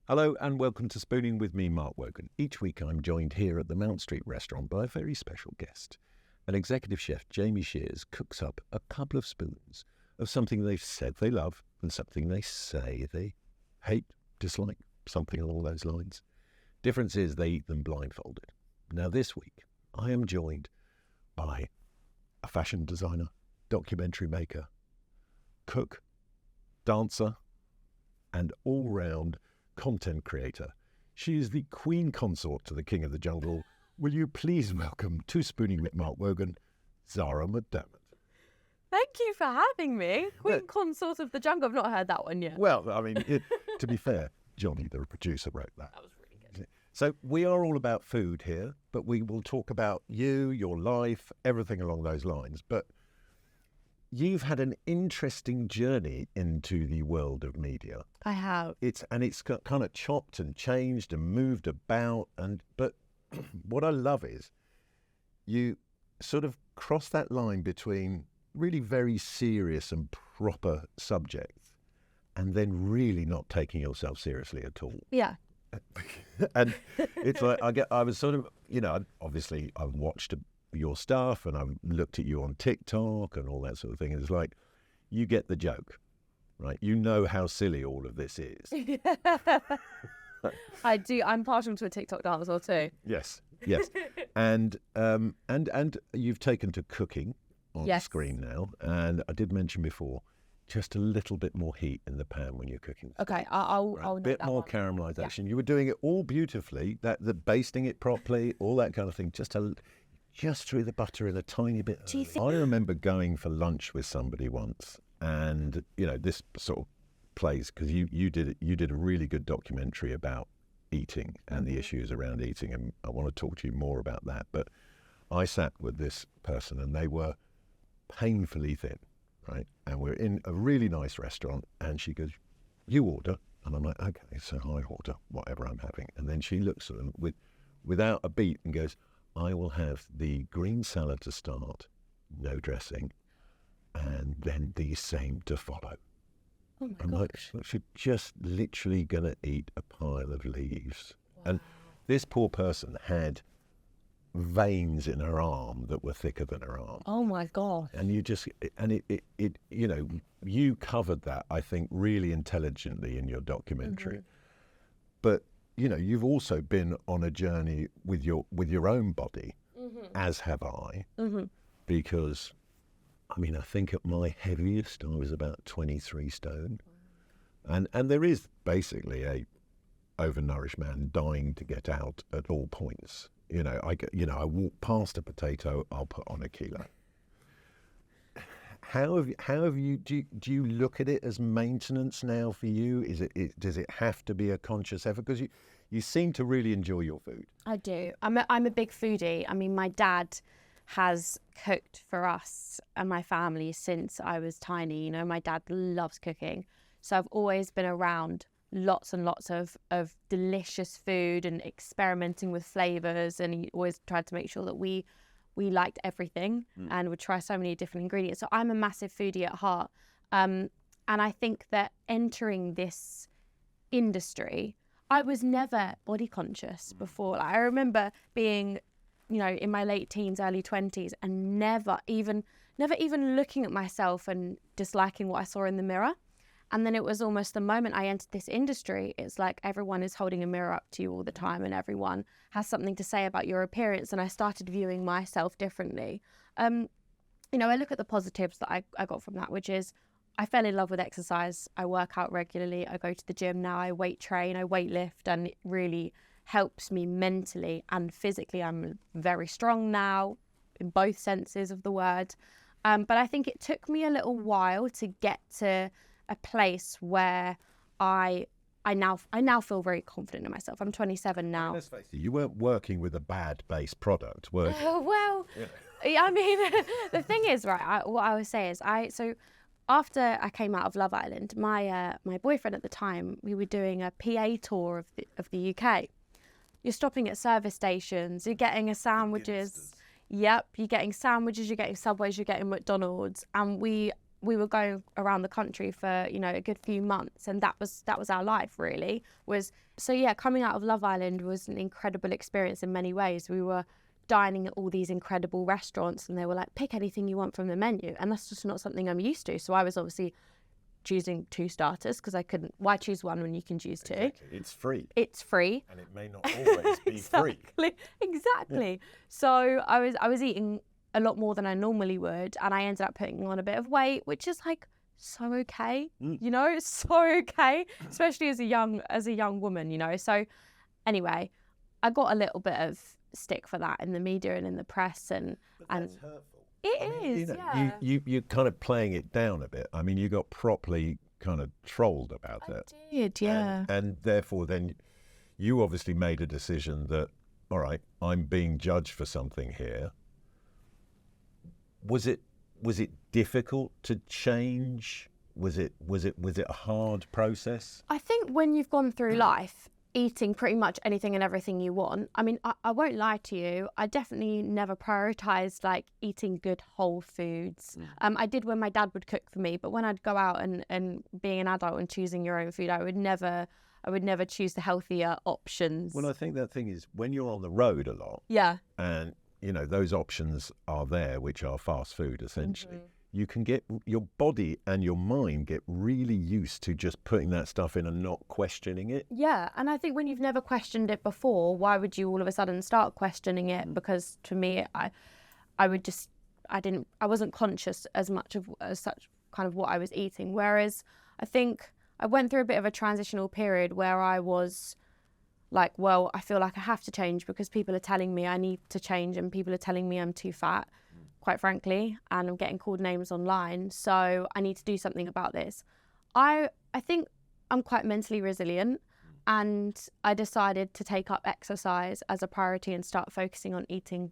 Hello and welcome to Spooning with me, Mark Wogan. Each week I'm joined here at the Mount Street restaurant by a very special guest. An executive chef, Jamie Shears, cooks up a couple of spoons of something they've said they love and something they say they hate, dislike, something along those lines. Difference is they eat them blindfolded. Now this week I am joined by a fashion designer, documentary maker, cook, dancer, and all-round content creator. She is the queen consort to the king of the jungle. Will you please welcome to Spooning with Mark Wogan, Zara McDermott. Thank you for having me. Queen consort of the jungle. I've not heard that one yet. Well, I mean, to be fair, Johnny, the producer, wrote that. That was really good. So we are all about food here, but we will talk about you, your life, everything along those lines. But you've had an interesting journey into the world of media. I have. It's got kind of chopped and changed and moved about, but what I love is you sort of cross that line between really very serious and proper subjects and then really not taking yourself seriously at all. Yeah. And it's like I was sort of, obviously I've watched your stuff and I've looked at you on TikTok and all that sort of thing. It's like, you get the joke, right? You know how silly all of this is. I do. I'm partial to a TikTok dancer too. Yes. And you've taken to cooking on screen now. And I did mention before, just a little bit more heat in the pan when you're cooking. Okay, I'll a bit more caramelization. Yeah. You were doing it all beautifully, the basting it properly, all that kind of thing. Just threw the butter in a tiny bit. I remember going for lunch with somebody once, and this sort of plays because you did a really good documentary about eating and the issues around eating, and I want to talk to you more about that. But I sat with this person, and they were painfully thin, right? And we're in a really nice restaurant, and she goes, "You order," and I'm like, "Okay, so I order whatever I'm having," and then she looks at them without a beat and goes, "I will have the green salad to start, no dressing, and then the same to follow." Oh my I'm gosh. like, she's just literally going to eat a pile of leaves. Wow. And this poor person had veins in her arm that were thicker than her arm. Oh my gosh. And you covered that, I think, really intelligently in your documentary. Mm-hmm. But you've also been on a journey with your own body, as have I, because, I think at my heaviest, I was about 23 stone. And there is basically a overnourished man dying to get out at all points. I walk past a potato, I'll put on a kilo. How have you, do you look at it as maintenance now for you? Does it have to be a conscious effort? Because you seem to really enjoy your food. I do. I'm a big foodie. My dad has cooked for us and my family since I was tiny. My dad loves cooking. So I've always been around lots and lots of delicious food and experimenting with flavours, and he always tried to make sure that we liked everything and would try so many different ingredients. So I'm a massive foodie at heart. And I think that entering this industry, I was never body conscious before. I remember being, in my late teens, early 20s, and never even looking at myself and disliking what I saw in the mirror. And then it was almost the moment I entered this industry, it's like everyone is holding a mirror up to you all the time and everyone has something to say about your appearance. And I started viewing myself differently. I look at the positives that I got from that, which is I fell in love with exercise. I work out regularly. I go to the gym now. I weight train, I weight lift, and it really helps me mentally and physically. I'm very strong now in both senses of the word. But I think it took me a little while to get to a place where I now feel very confident in myself. I'm 27 now. Let's face it, you weren't working with a bad base product, were you? Well, yeah. The thing is, right, what I would say is so after I came out of Love Island, my boyfriend at the time, we were doing a PA tour of the UK. You're stopping at service stations, you're getting sandwiches. Yep, you're getting sandwiches, you're getting Subways, you're getting McDonald's. And we we were going around the country for, you know, a good few months, and that was our life really. Coming out of Love Island was an incredible experience in many ways. We were dining at all these incredible restaurants, and they were like, pick anything you want from the menu, and that's just not something I'm used to. So I was obviously choosing 2 starters because I couldn't. Why choose one when you can choose 2? Exactly. It's free. It's free, and it may not always be free. Exactly. Yeah. So I was eating a lot more than I normally would, and I ended up putting on a bit of weight, which is like so okay. You know, it's so okay, especially as a young woman, you know. So anyway, I got a little bit of stick for that in the media and in the press, and that's hurtful. It is, yeah. You're kind of playing it down a bit. I mean, you got properly kind of trolled about it. I did, yeah. And therefore, then you obviously made a decision that, all right, I'm being judged for something here. Was it difficult to change? Was it a hard process? I think when you've gone through life eating pretty much anything and everything you want, I mean, I won't lie to you, I definitely never prioritized like eating good whole foods. I did when my dad would cook for me, but when I'd go out and being an adult and choosing your own food, I would never choose the healthier options. Well, I think that thing is when you're on the road a lot, and you know those options are there, which are fast food essentially. You can get your body and your mind get really used to just putting that stuff in and not questioning it. Yeah, and I think when you've never questioned it before, why would you all of a sudden start questioning it? Because to me, I wasn't conscious as much as such kind of what I was eating. Whereas I think I went through a bit of a transitional period where I was like, well, I feel like I have to change because people are telling me I need to change, and people are telling me I'm too fat, quite frankly, and I'm getting called names online, so I need to do something about this. I think I'm quite mentally resilient, and I decided to take up exercise as a priority and start focusing on eating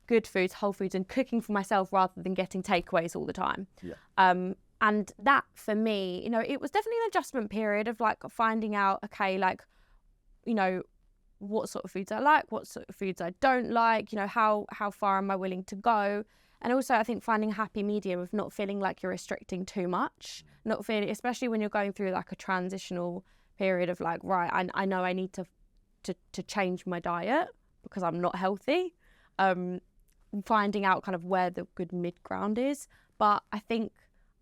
good foods, whole foods, and cooking for myself rather than getting takeaways all the time. And that for me, you know, it was definitely an adjustment period of like finding out, okay, like, you know, what sort of foods I like, what sort of foods I don't like, you know, how far am I willing to go? And also I think finding a happy medium of not feeling like you're restricting too much, not feeling, especially when you're going through like a transitional period of like, right, I know I need to change my diet because I'm not healthy. Finding out kind of where the good mid-ground is. But I think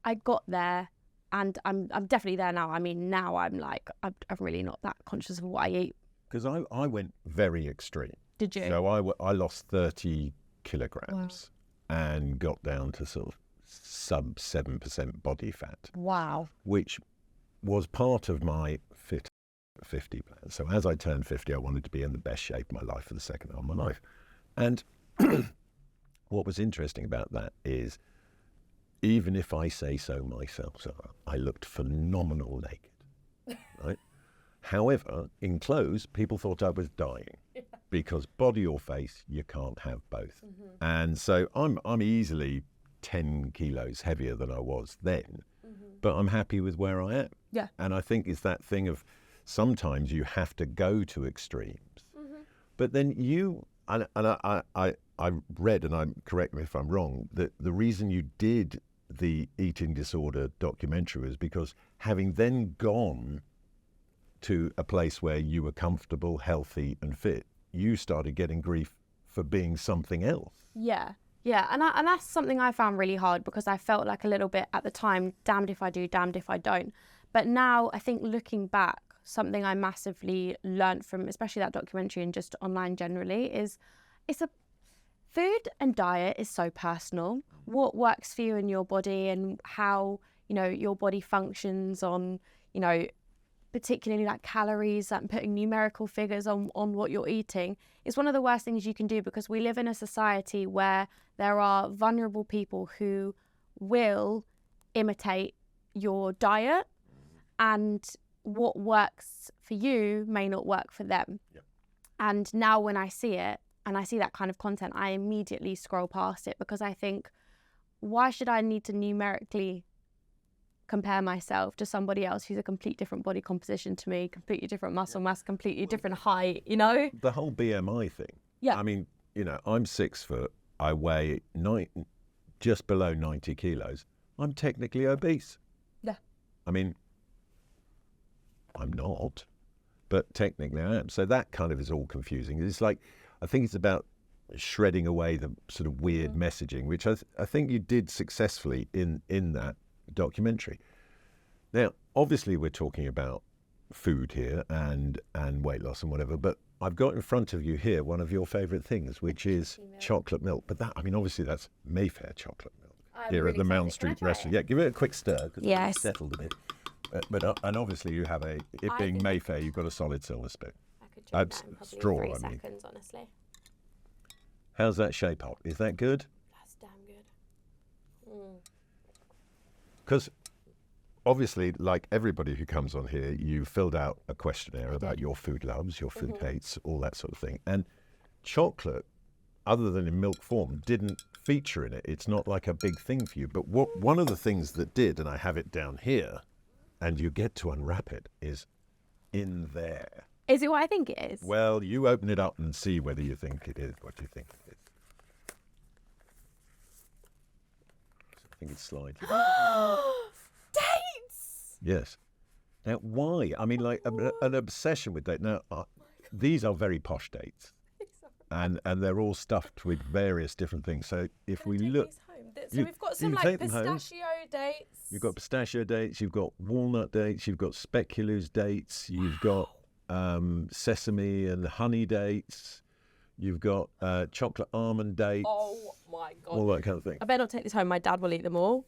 I got there, and I'm definitely there now. I mean, now I'm like, I'm really not that conscious of what I eat. Because I went very extreme. Did you? So I lost 30 kilograms and got down to sort of sub 7% body fat. Wow. Which was part of my Fit 50 plan. So as I turned 50, I wanted to be in the best shape of my life for the second half of my life. And what was interesting about that is, even if I say so myself, so I looked phenomenal naked, right? However, in clothes, people thought I was dying because body or face, you can't have both. And so I'm easily 10 kilos heavier than I was then, but I'm happy with where I am. Yeah. And I think it's that thing of sometimes you have to go to extremes. But then I read, and correct me if I'm wrong, that the reason you did the eating disorder documentary was because having then gone to a place where you were comfortable, healthy and fit, you started getting grief for being something else. Yeah, and that's something I found really hard because I felt like a little bit at the time, damned if I do, damned if I don't. But now I think looking back, something I massively learned from, especially that documentary and just online generally, is food and diet is so personal. What works for you in your body and how, you know, your body functions on, you know, particularly like calories and putting numerical figures on what you're eating is one of the worst things you can do, because we live in a society where there are vulnerable people who will imitate your diet, and what works for you may not work for them. Yep. And now when I see it and I see that kind of content, I immediately scroll past it, because I think, why should I need to numerically compare myself to somebody else who's a complete different body composition to me, completely different muscle mass, completely different height, you know? The whole BMI thing. Yeah. I mean, you know, I'm 6 foot, I weigh just below 90 kilos. I'm technically obese. Yeah. I mean, I'm not, but technically I am. So that kind of is all confusing. It's like, I think it's about shredding away the sort of weird messaging, which I think you did successfully in that documentary. Now, obviously we're talking about food here and weight loss and whatever, but I've got in front of you here one of your favourite things, which is chocolate milk. But that, I mean, obviously that's Mayfair chocolate milk here at the Mount Street restaurant. Yeah, give it a quick stir because it's settled a bit. And obviously you have it being Mayfair, you've got a solid silver spoon. I could drink that in probably straw, 3 I mean. seconds, honestly. How's that shape up? Is that good? That's damn good. Because obviously, like everybody who comes on here, you filled out a questionnaire about your food loves, your food hates, all that sort of thing. And chocolate, other than in milk form, didn't feature in it. It's not like a big thing for you. But one of the things that did, and I have it down here, and you get to unwrap it, is in there. Is it what I think it is? Well, you open it up and see whether you think it is what you think it is. I think it's slightly. Dates! Yes. Now, why? I mean, like an obsession with dates. Now, these are very posh dates, and they're all stuffed with various different things. So if we look, so we've got some like pistachio dates. You've got pistachio dates. You've got walnut dates. You've got speculoos dates. You've got sesame and honey dates. You've got chocolate almond dates. Oh my God. All that kind of thing. I better not take this home. My dad will eat them all.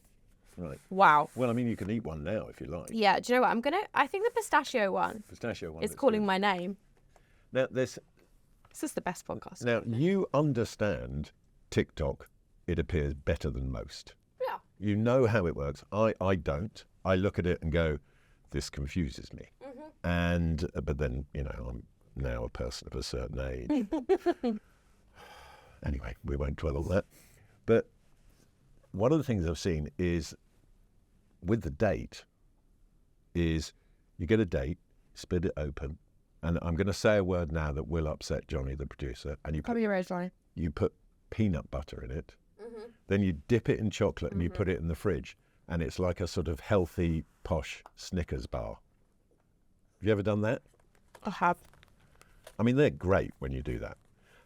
Right. Wow. Well, I mean, you can eat one now if you like. Yeah, do you know what? I think the pistachio one is calling my name. Now, this is the best podcast. Now, you understand TikTok, it appears, better than most. Yeah. You know how it works. I don't. I look at it and go, this confuses me. But then, you know, I'm now a person of a certain age. Anyway, we won't dwell on that. But one of the things I've seen is with the date is you get a date, split it open, and I'm going to say a word now that will upset Johnny, the producer. And you put peanut butter in it. Then you dip it in chocolate and you put it in the fridge, and it's like a sort of healthy, posh Snickers bar. Have you ever done that? I have. I mean, they're great when you do that.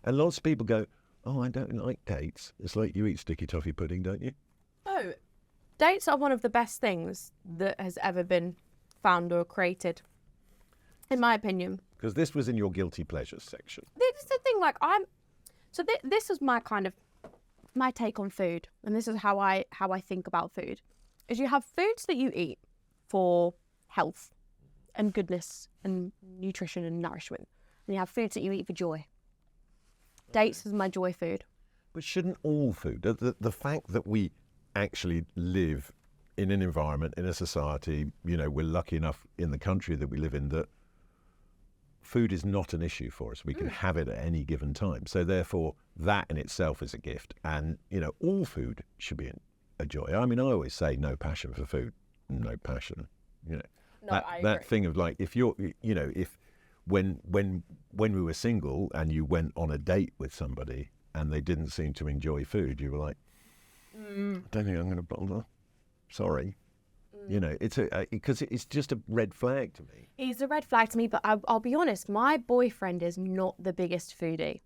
And lots of people go, oh, I don't like dates. It's like you eat sticky toffee pudding, don't you? Oh, dates are one of the best things that has ever been found or created, in my opinion. Because this was in your guilty pleasures section. This is the thing, like this is my kind of, my take on food, and this is how I think about food, is you have foods that you eat for health and goodness and nutrition and nourishment, and you have foods that you eat for joy. Dates is my joy food. But shouldn't all food, the fact that we actually live in an environment, in a society, you know, we're lucky enough in the country that we live in that food is not an issue for us. We can have it at any given time. So therefore, that in itself is a gift. And, you know, all food should be a joy. I mean, I always say no passion for food, no passion, you know. No, that thing of like, if you're, you know, if when we were single and you went on a date with somebody and they didn't seem to enjoy food, you were like, I don't think I'm going to bother. Sorry. You know, it's because it's just a red flag to me. It's a red flag to me, but I'll be honest, my boyfriend is not the biggest foodie,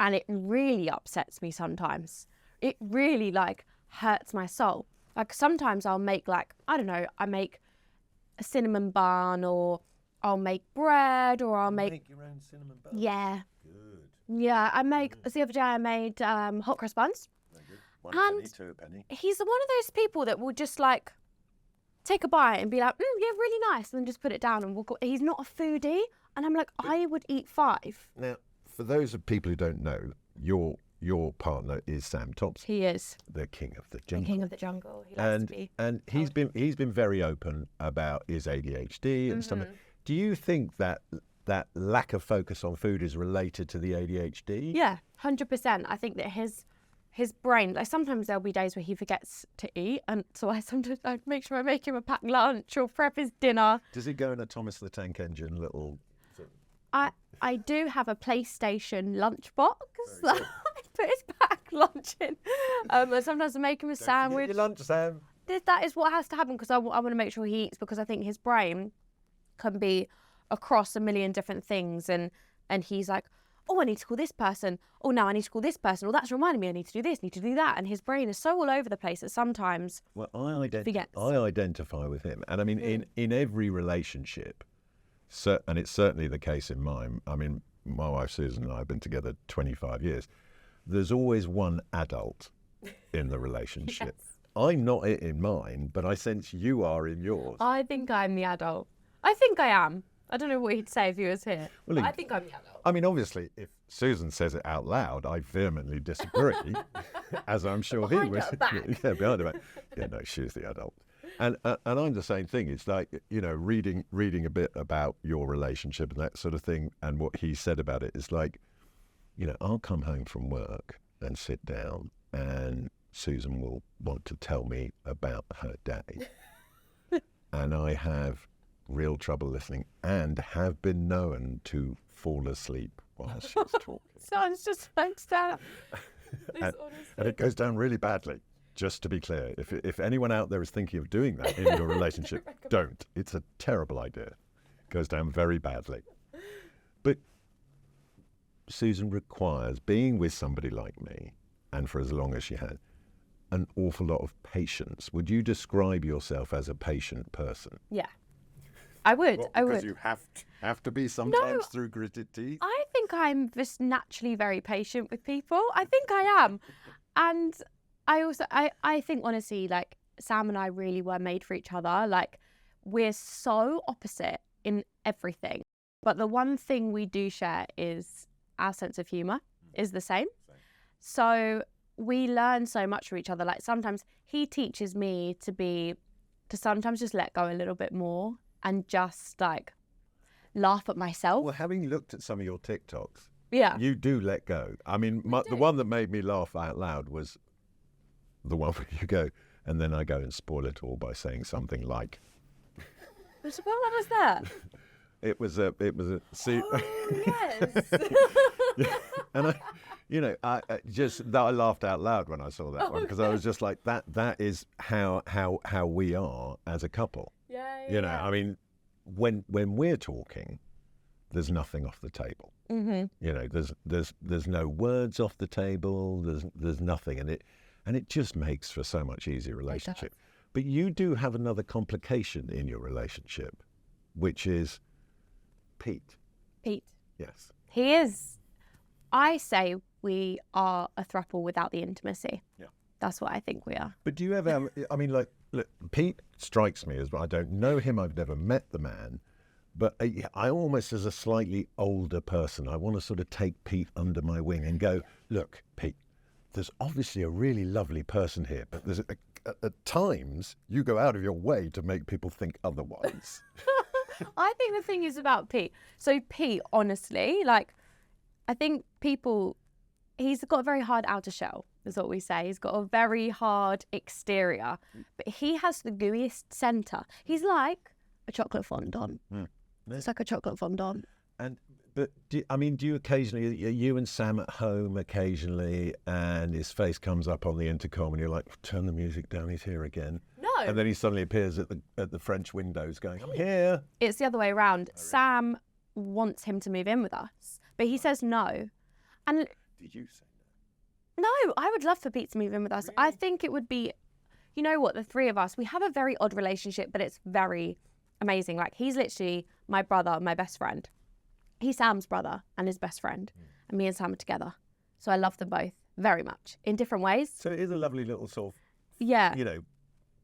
and it really upsets me sometimes. It really like hurts my soul. Like sometimes I'll make like, I don't know, I make a cinnamon bun, or I'll make bread, or I'll make your own cinnamon bun? Yeah. Good. Yeah, I make, the other day I made hot cross buns. Very good. One penny, 2 a penny. He's one of those people that will just like take a bite and be like, yeah, really nice, and then just put it down and walk away. He's not a foodie, and I'm like, I would eat 5. Now, for those of people who don't know, your partner is Sam Thompson. He is the king of the jungle. The king of the jungle. He likes to be. And he's been very open about his ADHD and stuff. Do you think that lack of focus on food is related to the ADHD? Yeah, 100%. I think that his brain, like sometimes there'll be days where he forgets to eat, and so I make sure I make him a packed lunch or prep his dinner. Does he go in a Thomas the Tank Engine little? I do have a PlayStation lunchbox that I put his packed lunch in. And sometimes I make him a sandwich. Your lunch, Sam. that is what has to happen, because I want to make sure he eats, because I think his brain can be across a million different things, and he's like, oh, I need to call this person. Oh, now I need to call this person. Oh, that's reminding me I need to do this, need to do that. And his brain is so all over the place that sometimes I forgets. identify with him. And I mean, in every relationship, and it's certainly the case in mine. I mean, my wife Susan and I have been together 25 years. There's always one adult in the relationship. Yes. I'm not it in mine, but I sense you are in yours. I think I'm the adult. I think I am. I don't know what he'd say if he was here. Well, I think I'm the adult. I mean, obviously, if Susan says it out loud, I vehemently disagree, as I'm sure he would. Yeah, behind her back. Yeah, no, she's the adult. And I'm the same thing. It's like, you know, reading a bit about your relationship and that sort of thing, and what he said about it is like, you know, I'll come home from work and sit down, and Susan will want to tell me about her day. And I have real trouble listening, and have been known to fall asleep while she's talking. Sounds just like that. And it goes down really badly, just to be clear. If anyone out there is thinking of doing that in your relationship, don't. It's a terrible idea. It goes down very badly. But Susan requires, being with somebody like me, and for as long as she has, an awful lot of patience. Would you describe yourself as a patient person? Yeah. I would. What, I because would. you have to be sometimes through gritted teeth? I think I'm just naturally very patient with people. I think I am. And I think, honestly, like, Sam and I really were made for each other. Like, we're so opposite in everything. But the one thing we do share is our sense of humour is the same. So we learn so much from each other. Like, sometimes he teaches me to sometimes just let go a little bit more and just, like, laugh at myself. Well, having looked at some of your TikToks, yeah, you do let go. I mean, the one that made me laugh out loud was the one where you go, and then I go and spoil it all by saying something like, what was that? It was a. Oh, yes. Yeah. And I laughed out loud when I saw that one, because I was just like, that is how we are as a couple. Yeah. You know, I mean, when we're talking, there's nothing off the table. Mm-hmm. You know, there's no words off the table. There's nothing, and it just makes for so much easier relationship. But you do have another complication in your relationship, which is Pete. Pete. Yes. He is. I say we are a throuple without the intimacy. Yeah. That's what I think we are. But do you ever, I mean, like, look, Pete strikes me as, I don't know him, I've never met the man, but I almost, as a slightly older person, I want to sort of take Pete under my wing and go, look, Pete, there's obviously a really lovely person here, but there's at times you go out of your way to make people think otherwise. I think the thing is about Pete. So Pete, honestly, like, I think he's got a very hard outer shell, is what we say. He's got a very hard exterior, but he has the gooeyest centre. He's like a chocolate fondant. Mm. It's like a chocolate fondant. But do you occasionally, you and Sam at home occasionally, and his face comes up on the intercom and you're like, turn the music down, he's here again. No. And then he suddenly appears at the French windows going, I'm here. It's the other way around. Sam wants him to move in with us, but he says no. And did you say no? No, I would love for Pete to move in with us. Really? I think it would be, you know what, the three of us, we have a very odd relationship, but it's very amazing. Like, he's literally my brother, my best friend. He's Sam's brother and his best friend, and me and Sam are together. So I love them both very much in different ways. So it is a lovely little sort of, yeah, you know,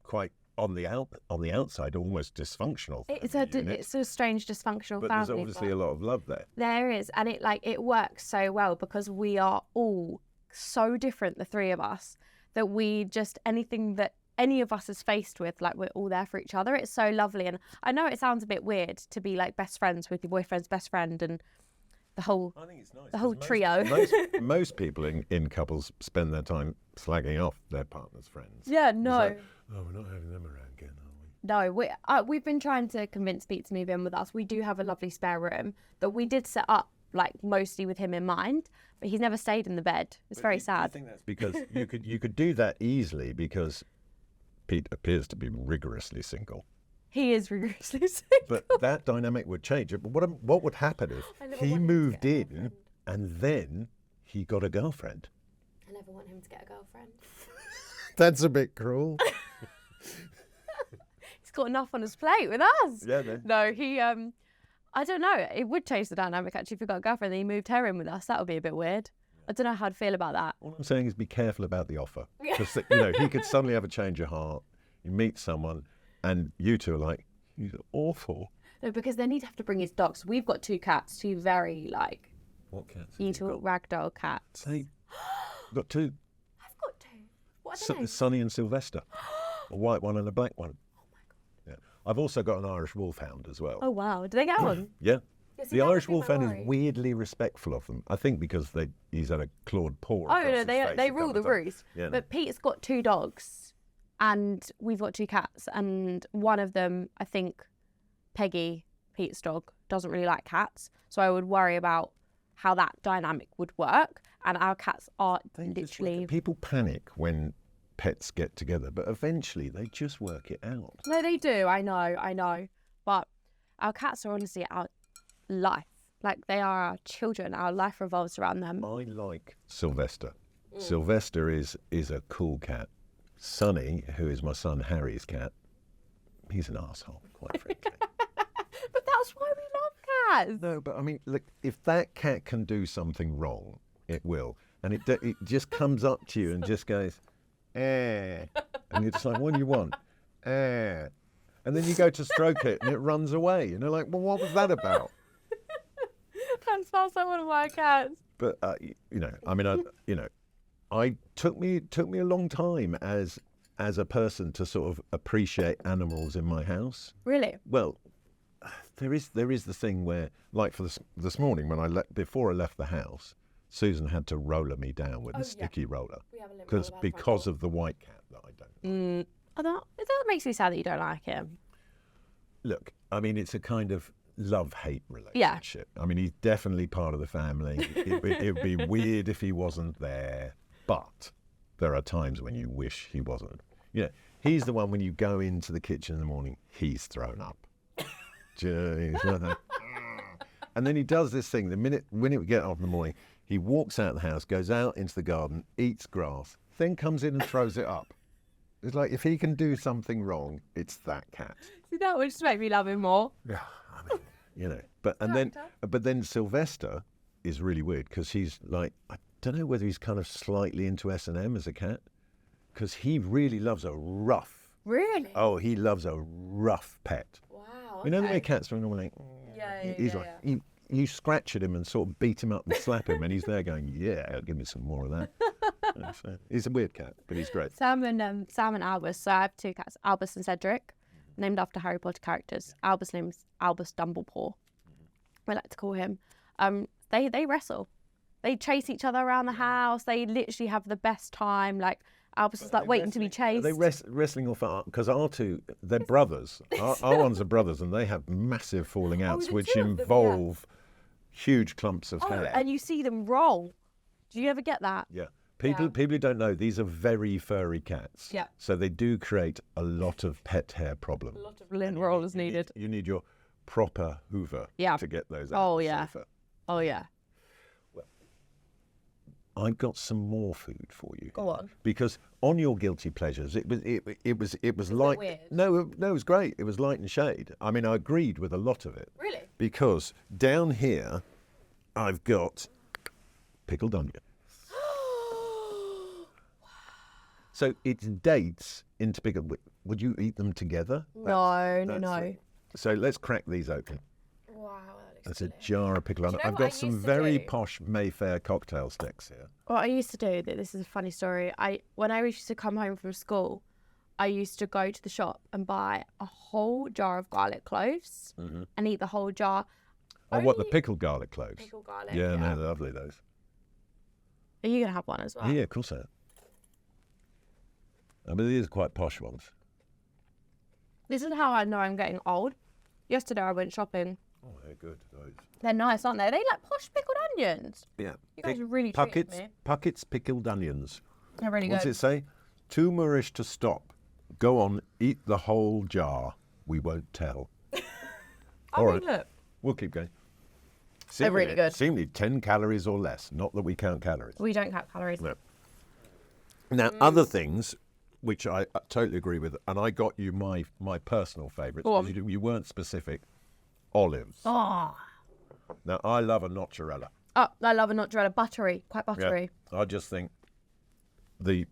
quite on the outside, almost dysfunctional. It's a strange dysfunctional but family. There's obviously a lot of love there. There is, and it works so well because we are all so different, the three of us, that we just, anything that any of us is faced with, like, we're all there for each other. It's so lovely. And I know it sounds a bit weird to be like best friends with your boyfriend's best friend and the whole, I think it's nice, the whole trio. Most people in couples spend their time slagging off their partner's friends. Yeah, no. Like, oh, we're not having them around again, are we? No, we've been trying to convince Pete to move in with us. We do have a lovely spare room that we did set up, like, mostly with him in mind, but he's never stayed in the bed. It's very sad. I think that's because you could do that easily, because Pete appears to be rigorously single. He is rigorously single. But that dynamic would change. But what would happen if he moved in and then he got a girlfriend? I never want him to get a girlfriend. That's a bit cruel. He's got enough on his plate with us. Yeah, then. No, he, I don't know. It would change the dynamic, actually, if he got a girlfriend and he moved her in with us. That would be a bit weird. I don't know how I'd feel about that. All I'm saying is be careful about the offer. Because, he could suddenly have a change of heart. You meet someone and you two are like, he's awful. No, because then he'd have to bring his dogs. We've got 2 cats, 2 very, What cats? little ragdoll cats. Say, got 2. I've got 2. What are their names? Sonny and Sylvester. A white one and a black one. Oh, my God. Yeah. I've also got an Irish wolfhound as well. Oh, wow. Do they get on? Yeah. Yeah, see, The that would Irish be my wolfhound worry. is weirdly respectful of them. I think because he's had a clawed paw. Oh, across no, his face they a rule couple the of times. roost. Yeah, no. But Pete's got 2 dogs and we've got 2 cats. And one of them, I think, Peggy, Pete's dog, doesn't really like cats. So I would worry about how that dynamic would work. And our cats are They just literally... people panic when pets get together, but eventually they just work it out. No, they do. I know. But our cats are honestly our life. Like, they are our children. Our life revolves around them. I like Sylvester. Sylvester is a cool cat. Sonny, who is my son Harry's cat, he's an arsehole, quite frankly. But that's why we love cats. No, but I mean, look, if that cat can do something wrong, it will. And it just comes up to you and just goes, eh. And you're just like, what do you want? Eh. And then you go to stroke it and it runs away. And you're like, well, what was that about? That sounds like one of my cats. But, I took me a long time as a person to sort of appreciate animals in my house. Really? Well, there is the thing where, like for this morning when before I left the house, Susan had to roller me down with a sticky roller We have a because of the white cat that I don't like. That makes me sad that you don't like him. Look, I mean, it's a kind of love-hate relationship. I mean, he's definitely part of the family. It'd be weird if he wasn't there, but there are times when you wish he wasn't. He's the one when you go into the kitchen in the morning, he's thrown up. He's like that. And then he does this thing. When we get up in the morning, he walks out of the house, goes out into the garden, eats grass, then comes in and throws it up. It's like if he can do something wrong, it's that cat. See, that would just make me love him more. Yeah, I mean, but then Sylvester is really weird because he's like, I don't know whether he's kind of slightly into S&M as a cat, because he really loves a rough. Really? Oh, he loves a rough pet. Wow. You know the way cats are normally Yeah. you scratch at him and sort of beat him up and slap him, and he's there going, yeah, give me some more of that. So, he's a weird cat, but he's great. Sam and Albus. So I have 2 cats, Albus and Cedric, named after Harry Potter characters. Albus' name's Albus Dumbledore. We like to call him. They wrestle. They chase each other around the house. They literally have the best time. Like, Albus is like waiting to be chased. Are they wrestling off because our 2, they're brothers. Our ones are brothers, and they have massive falling outs, the which 2 of them, involve huge clumps of hair. And you see them roll. Do you ever get that? Yeah. People who don't know, these are very furry cats. Yeah. So they do create a lot of pet hair problem. A lot of lint roll is needed. You need your proper Hoover to get those out. Oh, of the yeah. sofa. Oh, yeah. I've got some more food for you. Go on. Because on your guilty pleasures, it was light. weird? No, it was great. It was light and shade. I mean, I agreed with a lot of it. Really? Because down here, I've got pickled onion. So it's dates into pickled. Would you eat them together? No. So let's crack these open. Wow, That's a jar of pickled onion. know I've what I got some used to very do? posh Mayfair cocktail sticks here. What I used to do, this is a funny story. When I used to come home from school, I used to go to the shop and buy a whole jar of garlic cloves and eat the whole jar. Oh, what, the pickled garlic cloves? Pickled garlic. Yeah, no, they're lovely, those. Are you gonna have one as well? Yeah, of course I am. I mean, these are quite posh ones. This is how I know I'm getting old. Yesterday I went shopping. Oh, they're good, those. They're nice, aren't they? They like posh pickled onions. Yeah. You guys are really treating me. Puckett's pickled onions. They're really What's good. it say? Too moorish to stop, Go on, eat the whole jar. We won't tell. All right. Look. We'll keep going. They're really good. Seemingly 10 calories or less. Not that we count calories. We don't count calories. No. Now, other things, which I totally agree with, and I got you my personal favourites, because you weren't specific. Olives. Oh. Now, I love a mozzarella. Oh, I love a mozzarella. Buttery. Quite buttery. Yeah. I just think the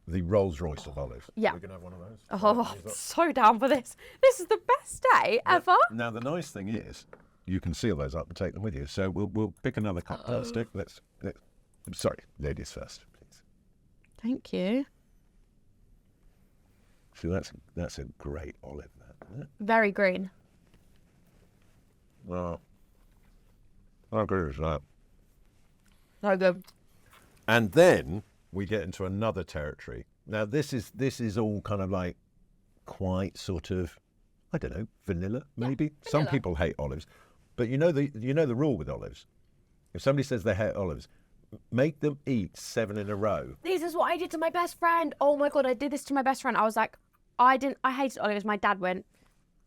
Rolls Royce of olives. Yeah. We're going to have one of those. Oh, I'm so down for this. This is the best day ever. Now, the nice thing is, you can seal those up and take them with you. So we'll pick another cocktail stick. Let's. Sorry, ladies first, please. Thank you. See, that's a great olive, that, isn't it? Very green. Wow. How good is that? So good. And then we get into another territory. Now, this is all kind of like quite sort of, I don't know, vanilla maybe. vanilla. Some people hate olives, but you know the rule with olives. If somebody says they hate olives, make them eat 7 in a row. This is what I did to my best friend. Oh my God, I did this to my best friend. I was like, I hated olives. My dad went,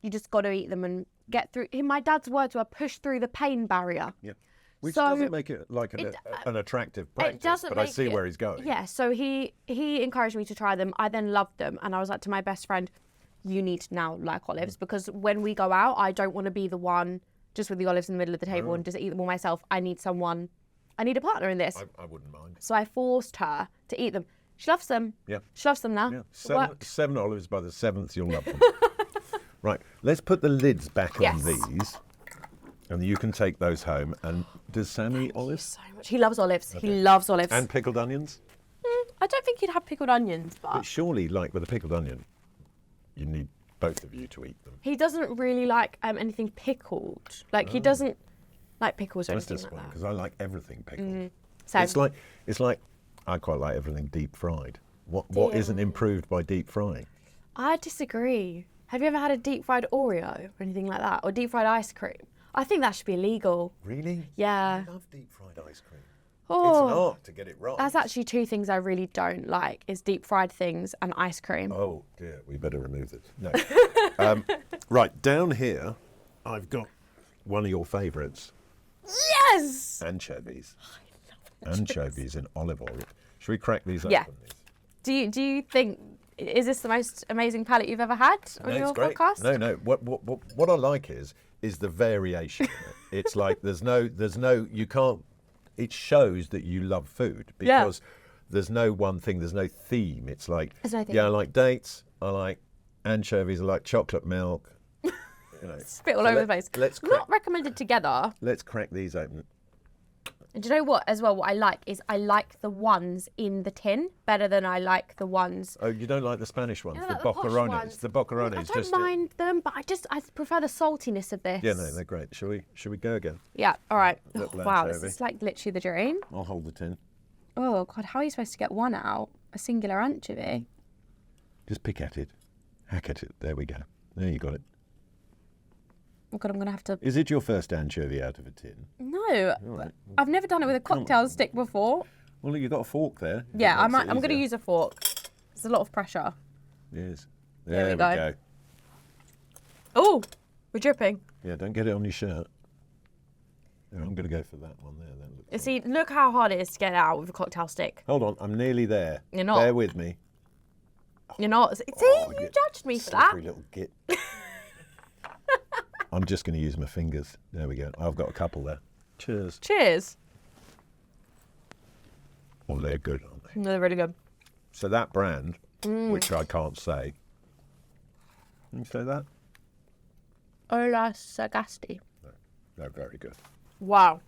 you just got to eat them and get through. My dad's words were push through the pain barrier. Yeah. Which So doesn't make it like an attractive practice, doesn't but I make see it- where he's going. Yeah, so he encouraged me to try them. I then loved them. And I was like to my best friend, you need to now like olives, because when we go out, I don't want to be the one just with the olives in the middle of the table and just eat them all myself. I need a partner in this. I wouldn't mind. So I forced her to eat them. She loves them. Yeah. She loves them now. Yeah. It works. 7 olives by the 7th, you'll love them. Right, let's put the lids back on these. And you can take those home. And does Sam eat olives? So much. He loves olives. Okay. He loves olives. And pickled onions? I don't think he'd have pickled onions, But but surely, like with a pickled onion, you need both of you to eat them. he doesn't really like anything pickled. Like he doesn't like pickles or That's anything like disappointing, that. because I like everything pickled. So It's like I quite like everything deep fried. What isn't improved by deep frying? I disagree. Have you ever had a deep fried Oreo or anything like that, or deep fried ice cream? I think that should be illegal. Really? Yeah. I love deep fried ice cream. Oh, It's an art to get it right. that's actually 2 things I really don't like: is deep fried things and ice cream. Oh dear, we better remove this. No. Right, down here, I've got one of your favourites. Yes. Anchovies. Anchovies in olive oil. Should we crack these Yeah. open? Do you think, is this the most amazing palette you've ever had on No, your it's great. podcast? No. What I like is the variation. It's like there's no you can't. It shows that you love food, because there's no one thing. There's no theme. It's like There's no theme. I like dates. I like anchovies. I like chocolate milk. You know. Spit all over the place. Let's Not recommended together. Let's crack these open. And do you know what, as well, what I like is I like the ones in the tin better than I like the ones... Oh, you don't like the Spanish ones, You know, the like the posh boccherones. ones. The boccherones. I don't mind them, but I prefer the saltiness of this. Yeah, no, they're great. Should we go again? Yeah, all right. Little Wow, this anchovy. is like literally the dream. I'll hold the tin. Oh, God, how are you supposed to get one out? A singular anchovy? Just pick at it. Hack at it. There we go. There you got it. Oh, God, I'm going to have to... Is it your first anchovy out of a tin? No, right. I've never done it with a cocktail stick before. Well, you got a fork there. Yeah, That makes it I'm going to easier. use a fork. There's a lot of pressure. Yes. There we we go. go. Oh, we're dripping. Yeah, don't get it on your shirt. Yeah, I'm going to go for that one there. That looks You see, look how hard it is to get it out with a cocktail stick. Hold on, I'm nearly there. You're not. Bear with me. You're not. See, Oh, you yeah. judged me for that. Slippery little git. I'm just going to use my fingers. There we go. I've got a couple there. Cheers. Cheers. Oh, they're good, aren't they? They're really good. So that brand, which I can't say. Can you say that? Ola Sagasti. No, they're very good. Wow.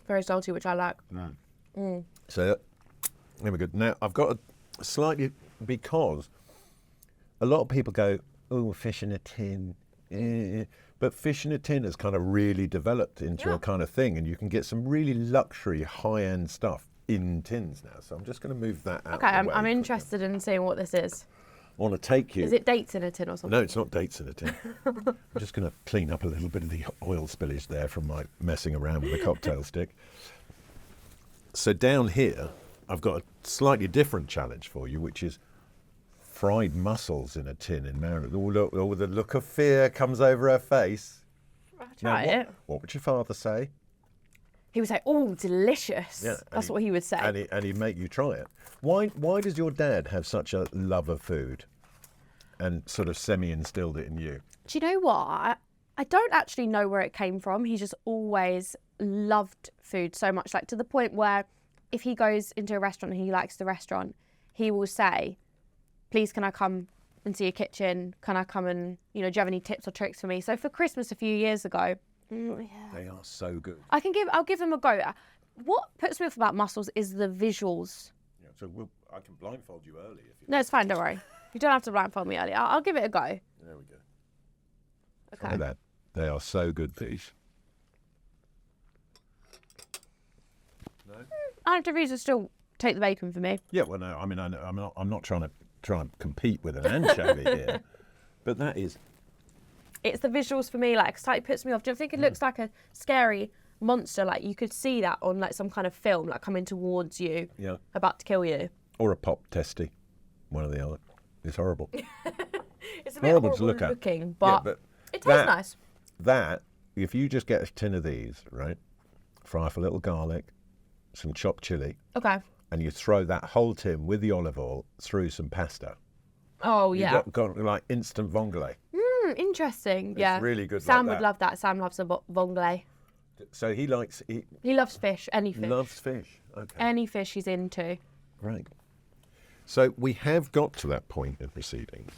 Very salty, which I like. So there we go. Now I've got a slightly, because a lot of people go, oh, fish in a tin. But fish in a tin has kind of really developed into a kind of thing, and you can get some really luxury, high-end stuff in tins now. So I'm just going to move that out. Okay, of the way I'm quickly. interested in seeing what this is. I want to take you. Is it dates in a tin or something? No, it's not dates in a tin. I'm just going to clean up a little bit of the oil spillage there from my messing around with the cocktail stick. So down here, I've got a slightly different challenge for you, which is fried mussels in a tin in Maryland. Oh, the look of fear comes over her face. I'll try it. What would your father say? He would say, "Oh, delicious." Yeah, That's what he would say. And he'd make you try it. Why does your dad have such a love of food and sort of semi-instilled it in you? Do you know what? I don't actually know where it came from. He just always loved food so much, like to the point where if he goes into a restaurant and he likes the restaurant, he will say, "Please, can I come and see your kitchen? Can I come and, do you have any tips or tricks for me?" So for Christmas a few years ago, They are so good. I'll give them a go. What puts me off about mussels is the visuals. Yeah, so I can blindfold you early if you. No, it's fine. Don't worry. You don't have to blindfold me early. I'll give it a go. There we go. Okay. Try that. They are so good, these. No. Anchovies still take the bacon for me. Yeah, well, no. I mean, I'm not trying to compete with an anchovy here, but that is. It's the visuals for me, like, slightly puts me off. Do you think it looks like a scary monster? Like, you could see that on, like, some kind of film, like, coming towards you, about to kill you. Or a pop testy, one or the other. It's horrible. It's a bit horrible to look looking, but it tastes nice. That, if you just get a tin of these, right, fry off a little garlic, some chopped chilli, okay, and you throw that whole tin with the olive oil through some pasta. Oh, yeah. You've got like instant vongole. Interesting. It's Yeah, really good. Sam like would that. love that. Sam loves a vongole. So he loves fish. Any fish. loves fish. Okay. Any fish he's into. Right. So we have got to that point in proceedings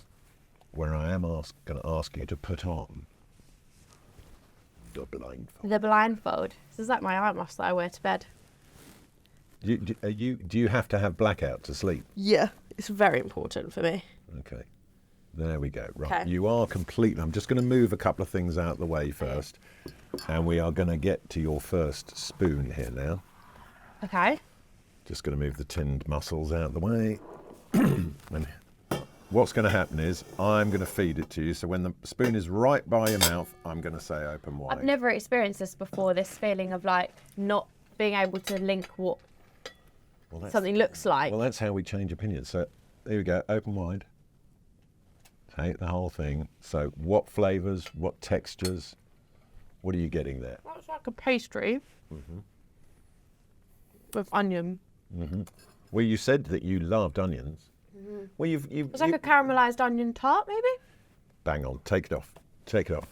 where I am going to ask you to put on the blindfold. The blindfold. This is like my eye mask that I wear to bed. Do you have to have blackout to sleep? Yeah, it's very important for me. Okay. There we go. Right. Okay. You are completely. I'm just going to move a couple of things out of the way first. And we are going to get to your first spoon here now. Okay. Just going to move the tinned mussels out of the way. And what's going to happen is I'm going to feed it to you. So when the spoon is right by your mouth, I'm going to say open wide. I've never experienced this before, this feeling of like not being able to link what something looks like. Well, that's how we change opinions. So there we go, open wide. Take the whole thing. So what flavours, what textures, what are you getting there? That's like a pastry with onion. Well, you said that you loved onions. Well, It's like a caramelised onion tart, maybe? Bang on. Take it off. Take it off.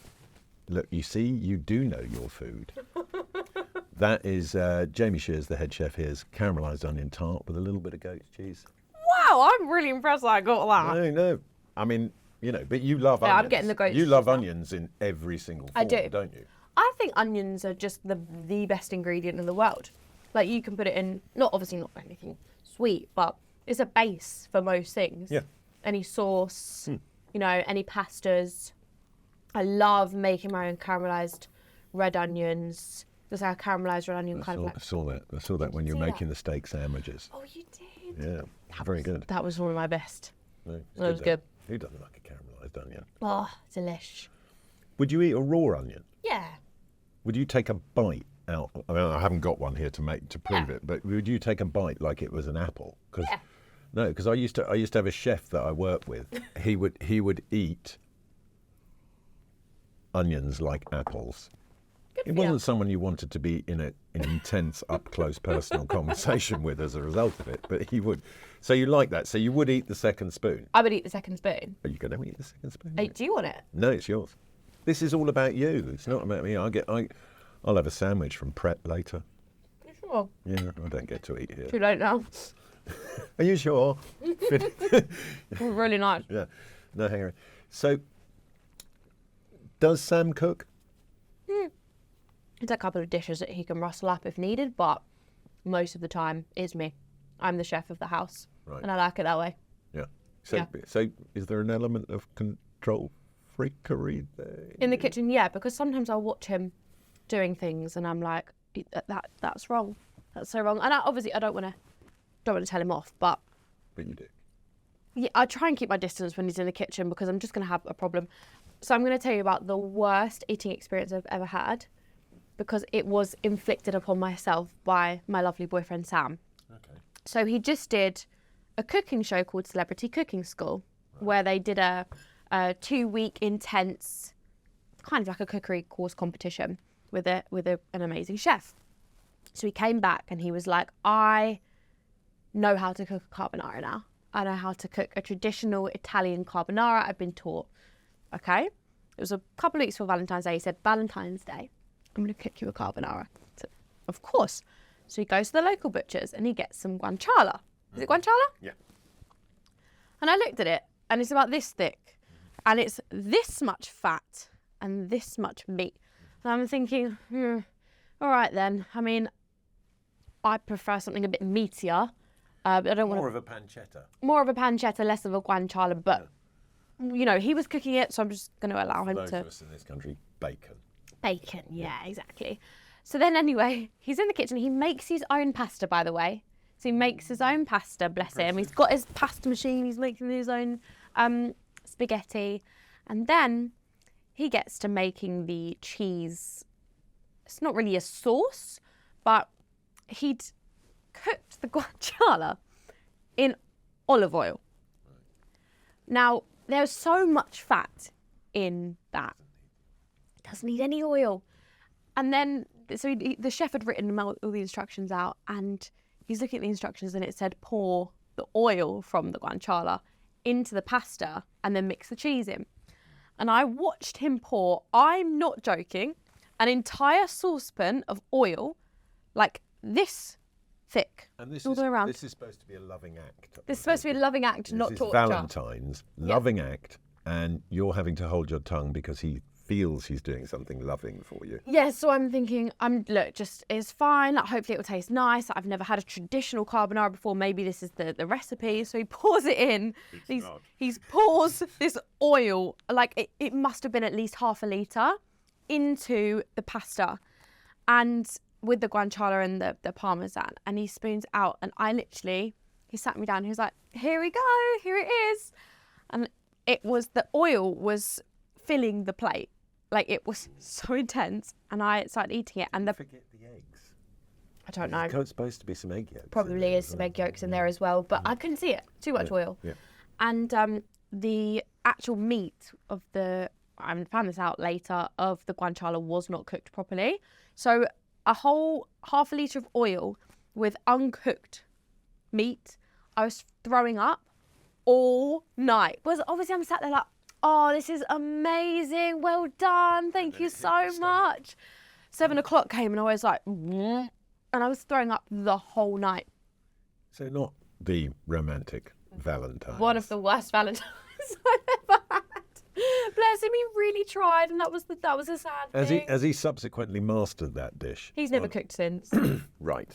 Look, you see, you do know your food. That is Jamie Shears, the head chef here's caramelised onion tart with a little bit of goat's cheese. Wow, I'm really impressed that I got that. No. I mean, but you love onions. I'm getting the goat's You cheese love now. onions in every single form, I do. don't you? I think onions are just the best ingredient in the world. Like, you can put it in, obviously not anything sweet, but it's a base for most things. Yeah. Any sauce, any pastas. I love making my own caramelised red onions. There's like a caramelised red onion kind of like. I saw that when you were making the steak sandwiches. Oh, you did? Yeah, very good. That was one of my best. No, That was good. Who doesn't like a caramelised onion? Oh, delish. Would you eat a raw onion? Yeah. Would you take a bite out? I mean, I haven't got one here to prove it, but would you take a bite like it was an apple? Yeah. No, because I used to have a chef that I worked with. He would eat onions like apples. It wasn't someone you wanted to be in an intense, up-close personal conversation with as a result of it, but he would. So you like that? So you would eat the second spoon? I would eat the second spoon. Are you going to eat the second spoon? Hey, do you want it? No, it's yours. This is all about you. It's not about me. I'll have a sandwich from Pret later. You sure? Yeah, I don't get to eat here. Too late now. Are you sure? Really nice. Yeah. No, hang on. So, does Sam cook? It's a couple of dishes that he can rustle up if needed, but most of the time it's me. I'm the chef of the house, and I like it that way. Yeah. So is there an element of control freakery there? In the kitchen, yeah, because sometimes I'll watch him doing things, and I'm like, that's wrong. That's so wrong. And I don't want to tell him off, but you do. Yeah, I try and keep my distance when he's in the kitchen because I'm just going to have a problem. So I'm going to tell you about the worst eating experience I've ever had, because it was inflicted upon myself by my lovely boyfriend Sam. Okay. So he just did a cooking show called Celebrity Cooking School. where they did a 2-week intense, kind of like a cookery course competition with an amazing chef. So he came back and he was like, I know how to cook a carbonara now. I know how to cook a traditional Italian carbonara. I've been taught. Okay. It was a couple of weeks before Valentine's Day. He said, Valentine's Day, I'm going to cook you a carbonara. So, of course. So he goes to the local butcher's and he gets some guanciale. Is it guanciale? Yeah. And I looked at it and it's about this thick and it's this much fat and this much meat. And I'm thinking, all right then. I mean, I prefer something a bit meatier. But I don't want more of a pancetta. More of a pancetta, less of a guanciale. But you know, he was cooking it, so I'm just going to allow him those to. Of us in this country, bacon. Bacon, yeah, exactly. So then, anyway, he's in the kitchen. He makes his own pasta, by the way. So he makes his own pasta. Bless him. He's got his pasta machine. He's making his own spaghetti, and then he gets to making the cheese. It's not really a sauce, but he'd cooked the guanciale in olive oil. Now, there's so much fat in that. It doesn't need any oil. And then, so the chef had written all the instructions out and he's looking at the instructions and it said pour the oil from the guanciale into the pasta and then mix the cheese in. And I watched him pour, I'm not joking, an entire saucepan of oil, like this thick, And this all the way around. This is supposed to be a loving act. This is supposed to be a loving act, This not is torture. Valentine's loving act, and you're having to hold your tongue because he feels he's doing something loving for you. Yeah, so I'm thinking, look, just it's fine. Like, hopefully it will taste nice. I've never had a traditional carbonara before. Maybe this is the recipe. So he pours it in. He's pours this oil, like it must have been at least half a litre, into the pasta. And with the guanciale and the parmesan, and he spoons out, and he sat me down, he was like, here we go, here it is. And the oil was filling the plate. Like, it was so intense, and I started eating it, and Forget the eggs. I don't know. There's supposed to be some egg yolks. Probably is some egg yolks in there as well, but I couldn't see it. Too much oil. Yeah. And the actual meat of I found this out later, of the guanciale was not cooked properly. So a whole half a litre of oil with uncooked meat, I was throwing up all night. Because obviously I'm sat there like, oh, this is amazing. Well done. Thank you so much. 7 o'clock came and I was like, and I was throwing up the whole night. So not the romantic Valentine. One of the worst Valentines I've ever had. Bless him, he really tried, and that was a sad thing. Has he subsequently mastered that dish? He's never cooked since. Right.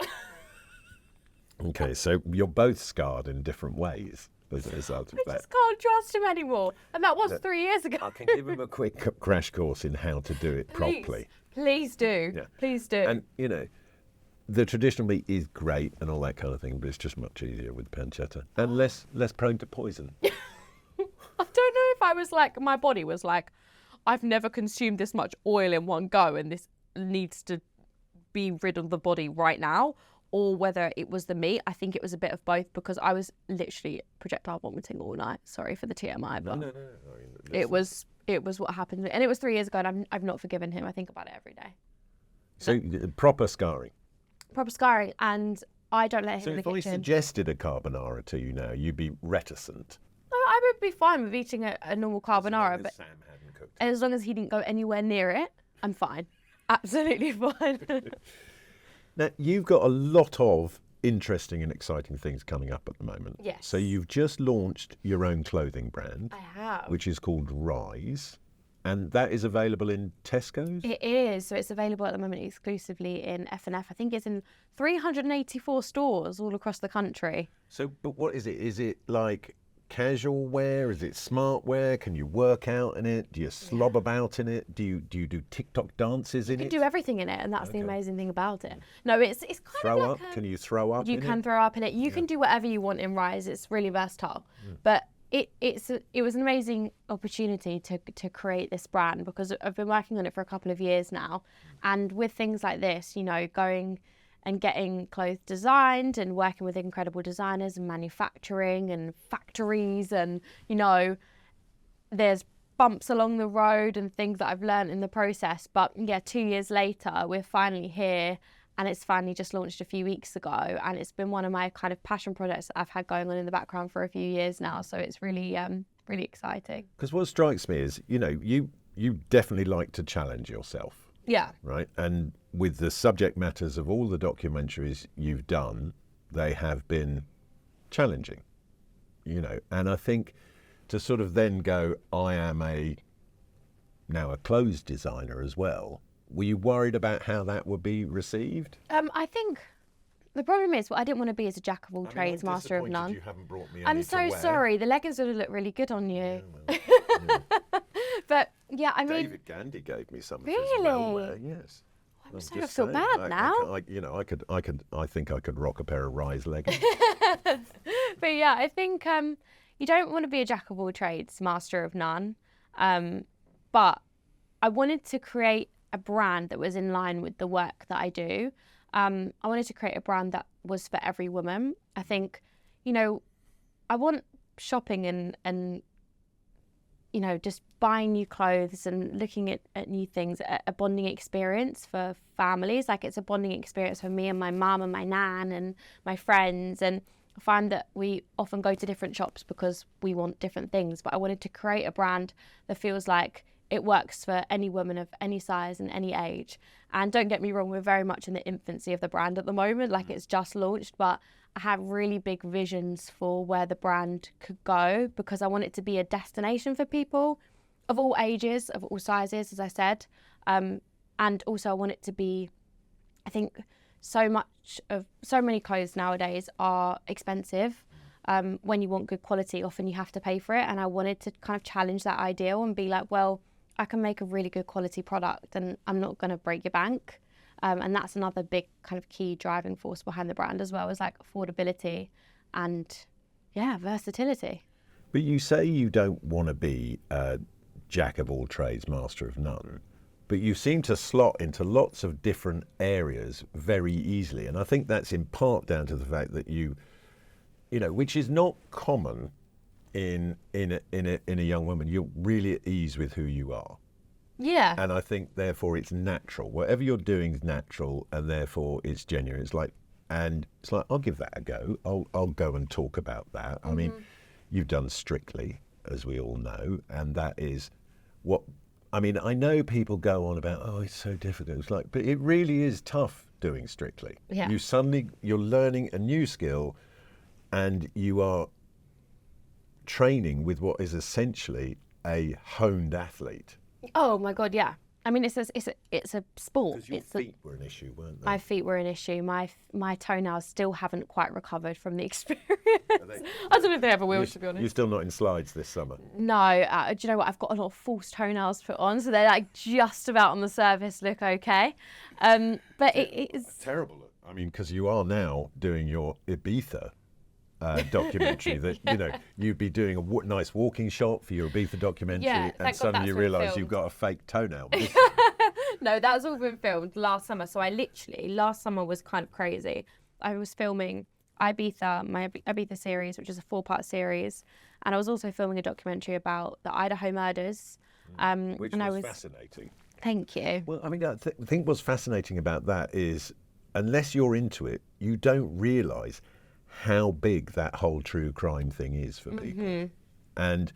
Okay, so you're both scarred in different ways as a result of I that. just can't trust him anymore. And that was 3 years ago. I can give him a quick crash course in how to do it properly. Please do. Yeah. Please do. And, you know, the traditional meat is great and all that kind of thing, but it's just much easier with pancetta and less prone to poison. I don't know if I was like, my body was like, I've never consumed this much oil in one go and this needs to be rid of the body right now, or whether it was the meat. I think it was a bit of both because I was literally projectile vomiting all night. Sorry for the TMI, but No. it was what happened. And it was 3 years ago and I've not forgiven him. I think about it every day. So proper scarring. Proper scarring, and I don't let him So in the if I kitchen. suggested a carbonara to you now, you'd be reticent. No, I would be fine with eating a normal carbonara, but Sam hadn't cooked. as long as he didn't go anywhere near it, I'm fine. Absolutely fine. Now, you've got a lot of interesting and exciting things coming up at the moment. Yes. So you've just launched your own clothing brand, I have. which is called Rise, and that is available in Tesco's? It is. So it's available at the moment exclusively in F&F. I think it's in 384 stores all across the country. So, but what is it? Is it like casual wear? Is it smart wear? Can you work out in it? Do you slob about in it? Do you do TikTok dances in You it? can do everything in it, and that's the amazing thing about it. No, it's kind Throw of up? like Can you throw up you in can it? throw up in it. You can do whatever you want in Rise. It's really versatile. But it was an amazing opportunity to create this brand because I've been working on it for a couple of years now, and with things like this, you know, going and getting clothes designed and working with incredible designers and manufacturing and factories, and there's bumps along the road and things that I've learned in the process. But 2 years later, we're finally here, and it's finally just launched a few weeks ago, and it's been one of my kind of passion projects that I've had going on in the background for a few years now. So it's really, really exciting. Because what strikes me is, you definitely like to challenge yourself. Yeah. Right. And with the subject matters of all the documentaries you've done, they have been challenging, and I think to sort of then go, I am now a clothes designer as well. Were you worried about how that would be received? I think the problem is, I didn't want to be as a jack of all trades, master of none. You haven't brought me I'm so sorry. The leggings would have looked really good on you. But I mean, David Gandy gave me some. Really? Well, yes. I'm sorry, I feel bad now. I think I could rock a pair of Rise leggings. But I think you don't want to be a jack of all trades, master of none. But I wanted to create a brand that was in line with the work that I do. I wanted to create a brand that was for every woman. I think, I want shopping and just buying new clothes and looking at new things, a bonding experience for families. Like, it's a bonding experience for me and my mum and my nan and my friends. And I find that we often go to different shops because we want different things. But I wanted to create a brand that feels like it works for any woman of any size and any age. And don't get me wrong, we're very much in the infancy of the brand at the moment. Like, it's just launched, but I have really big visions for where the brand could go, because I want it to be a destination for people of all ages, of all sizes, as I said. And also I want it to be, I think so many clothes nowadays are expensive. When you want good quality, often you have to pay for it. And I wanted to kind of challenge that ideal and be like, well, I can make a really good quality product and I'm not going to break your bank. And that's another big kind of key driving force behind the brand as well, is like affordability and versatility. But you say you don't want to be a jack of all trades, master of none, but you seem to slot into lots of different areas very easily. And I think that's in part down to the fact that you which is not common in a young woman. You're really at ease with who you are. Yeah. And I think therefore it's natural. Whatever you're doing is natural, and therefore it's genuine. It's like I'll give that a go. I'll go and talk about that. I mean, you've done Strictly, as we all know, and that is what I mean. I know people go on about, oh, it's so difficult. It's like, but it really is tough doing Strictly. Yeah. You're learning a new skill, and you are training with what is essentially a honed athlete. Oh my God, yeah. I mean, it's a sport. Because your feet were an issue, weren't they? My feet were an issue. My toenails still haven't quite recovered from the experience. I don't know if they ever will, to be honest. You're still not in slides this summer? No. Do you know what? I've got a lot of false toenails put on, so they're like just about on the surface look okay. But it is terrible. I mean, because you are now doing your Ibiza documentary that you'd be doing a nice walking shot for your Ibiza documentary, and suddenly you realise you've got a fake toenail. No, that's all been filmed last summer. So last summer was kind of crazy. I was filming Ibiza, my Ibiza series, which is a 4-part series, and I was also filming a documentary about the Idaho murders. Which was fascinating. Thank you. Well, I mean, I think what's fascinating about that is, unless you're into it, you don't realise how big that whole true crime thing is for people. And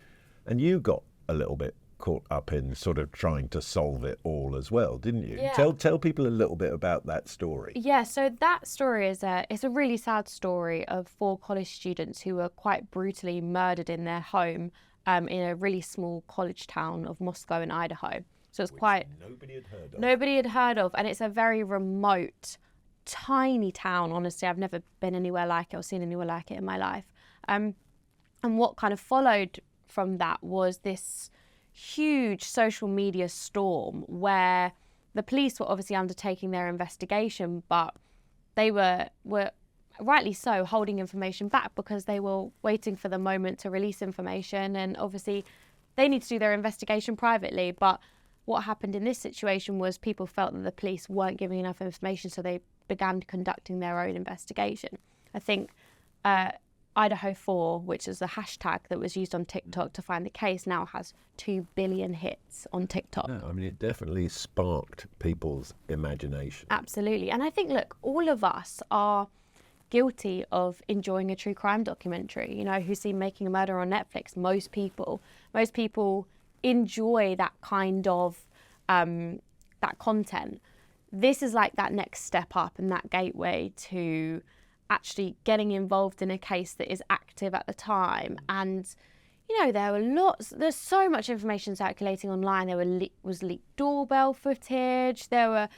you got a little bit caught up in sort of trying to solve it all as well, didn't you? Yeah. Tell people a little bit about that story. Yeah, so that story is it's a really sad story of 4 college students who were quite brutally murdered in their home in a really small college town of Moscow in Idaho. So it's quite nobody had heard of, and it's a very remote, tiny town. Honestly, I've never been anywhere like it or seen anywhere like it in my life. And what kind of followed from that was this huge social media storm where the police were obviously undertaking their investigation, but they were rightly so holding information back because they were waiting for the moment to release information, and obviously they need to do their investigation privately. But what happened in this situation was people felt that the police weren't giving enough information, so they began conducting their own investigation. I think Idaho 4, which is the hashtag that was used on TikTok to find the case, now has 2 billion hits on TikTok. No, I mean, it definitely sparked people's imagination. Absolutely. And I think, look, all of us are guilty of enjoying a true crime documentary. You know, who's seen Making a Murder on Netflix? Most people enjoy that kind of that content. This is like that next step up and that gateway to actually getting involved in a case that is active at the time. And you know, there's so much information circulating online. There was leaked doorbell footage, there were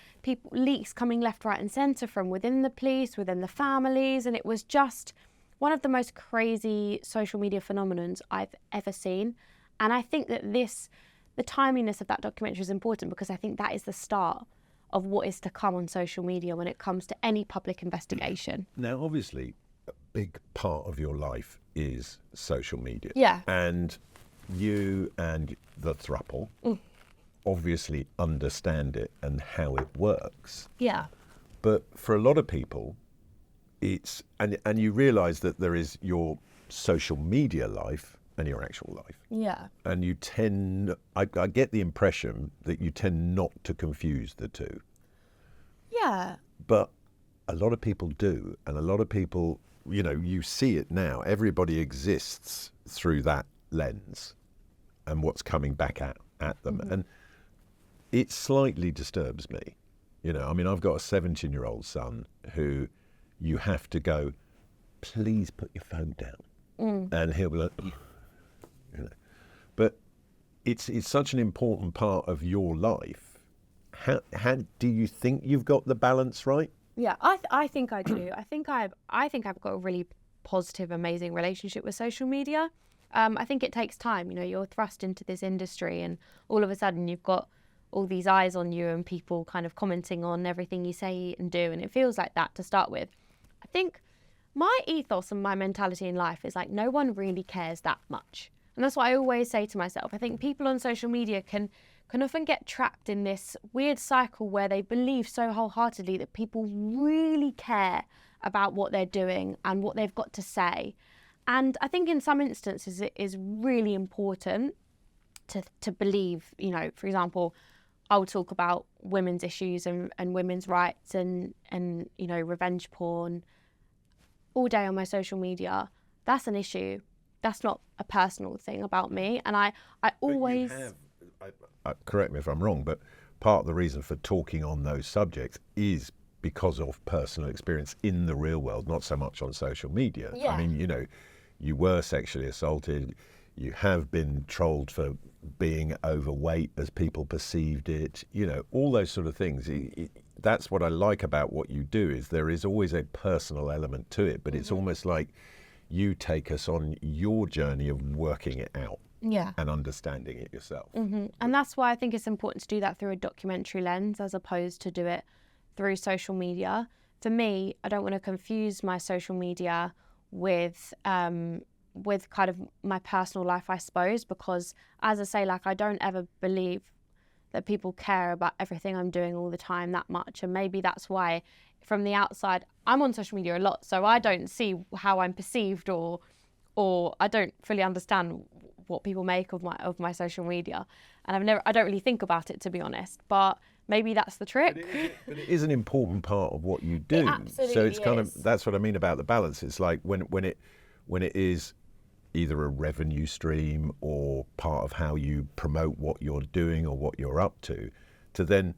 leaks coming left, right and centre from within the police, within the families, and it was just one of the most crazy social media phenomenons I've ever seen. And I think that the timeliness of that documentary is important, because I think that is the start of what is to come on social media when it comes to any public investigation. Now, obviously, a big part of your life is social media. Yeah. And you and the throuple obviously understand it and how it works. Yeah. But for a lot of people, it's, and you realise that there is your social media life and your actual life. Yeah. And you tend, I get the impression that you tend not to confuse the two. Yeah. But a lot of people do. And a lot of people, you know, you see it now. Everybody exists through that lens and what's coming back at them. Mm-hmm. And it slightly disturbs me. You know, I mean, I've got a 17-year-old son who you have to go, please put your phone down. And he'll be like, you know. But it's such an important part of your life. How do you think you've got the balance right? Yeah, I think I do. I think I've got a really positive, amazing relationship with social media. I think it takes time. You know, you're thrust into this industry, and all of a sudden you've got all these eyes on you and people kind of commenting on everything you say and do, and it feels like that to start with. I think my ethos and my mentality in life is like, no one really cares that much. And that's what I always say to myself. I think people on social media can often get trapped in this weird cycle where they believe so wholeheartedly that people really care about what they're doing and what they've got to say. And I think in some instances it is really important to believe, you know, for example, I'll talk about women's issues and women's rights and, you know, revenge porn all day on my social media. That's an issue. That's not a personal thing about me. And I always... correct me if I'm wrong, but part of the reason for talking on those subjects is because of personal experience in the real world, not so much on social media. Yeah. I mean, you know, you were sexually assaulted, you have been trolled for being overweight as people perceived it, you know, all those sort of things. That's what I like about what you do, is there is always a personal element to it, but it's almost like you take us on your journey of working it out. Yeah. And understanding it yourself. Mm-hmm. And that's why I think it's important to do that through a documentary lens as opposed to do it through social media. For me, I don't want to confuse my social media with kind of my personal life, I suppose, because as I say, like, I don't ever believe that people care about everything I'm doing all the time that much. And maybe that's why from the outside, I'm on social media a lot, so I don't see how I'm perceived or I don't fully understand what people make of my social media, and I don't really think about it, to be honest, but maybe that's the trick. But it is an important part of what you do. It absolutely so it's kind is. of, that's what I mean about the balance. It's like when it is either a revenue stream or part of how you promote what you're doing or what you're up to then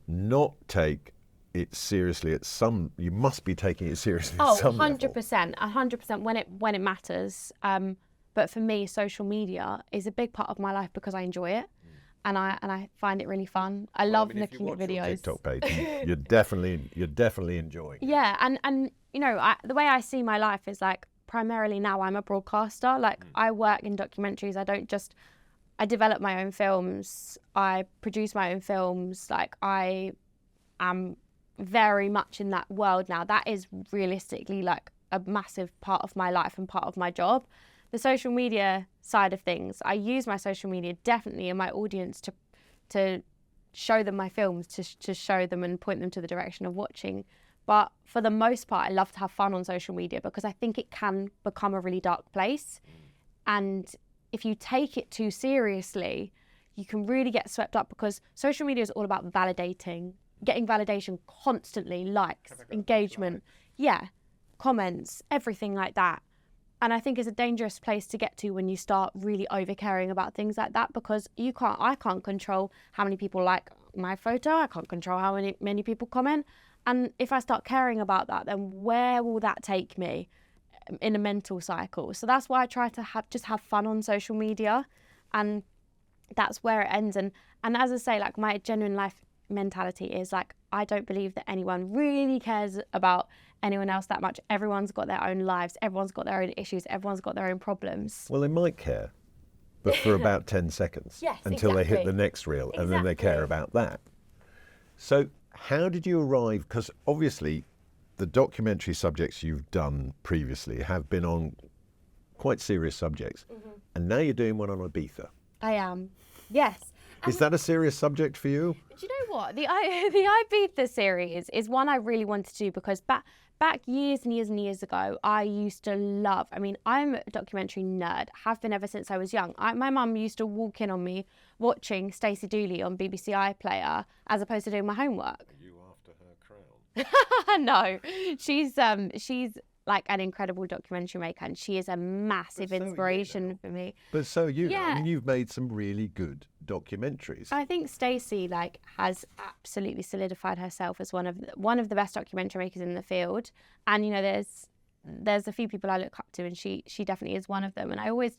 not take it seriously at some, you must be taking it seriously at some level. 100% when it matters. But for me, social media is a big part of my life because I enjoy it, and I find it really fun. I love looking at videos. Your TikTok page, you're definitely enjoying it. Yeah, and you know, the way I see my life is like, primarily now I'm a broadcaster. Like, I work in documentaries. I develop my own films. I produce my own films. Like, I am very much in that world now. That is realistically like a massive part of my life and part of my job. The social media side of things, I use my social media definitely in my audience to show them my films, to show them and point them to the direction of watching. But for the most part, I love to have fun on social media because I think it can become a really dark place. And if you take it too seriously, you can really get swept up because social media is all about validating, getting validation constantly, likes, engagement, comments, everything like that. And I think it's a dangerous place to get to when you start really over caring about things like that, because I can't control how many people like my photo. I can't control how many people comment. And if I start caring about that, then where will that take me in a mental cycle? So that's why I try to have fun on social media, and that's where it ends. And as I say, like, my genuine life mentality is like, I don't believe that anyone really cares about anyone else that much. Everyone's got their own lives, everyone's got their own issues, everyone's got their own problems. Well, they might care, but for about 10 seconds until they hit the next reel, and then they care about that. So how did you arrive? Because obviously the documentary subjects you've done previously have been on quite serious subjects, and now you're doing one on Ibiza. I am, yes. Is that a serious subject for you? Do you know what? The Ibiza series is one I really wanted to do because back years and years and years ago, I used to love, I'm a documentary nerd, have been ever since I was young. My mum used to walk in on me watching Stacey Dooley on BBC iPlayer as opposed to doing my homework. Are you after her crown? No, she's like an incredible documentary maker, and she is a massive inspiration for me. But so you, you've made some really good documentaries. I think Stacey has absolutely solidified herself as one of the best documentary makers in the field. And there's a few people I look up to, and she definitely is one of them. And I always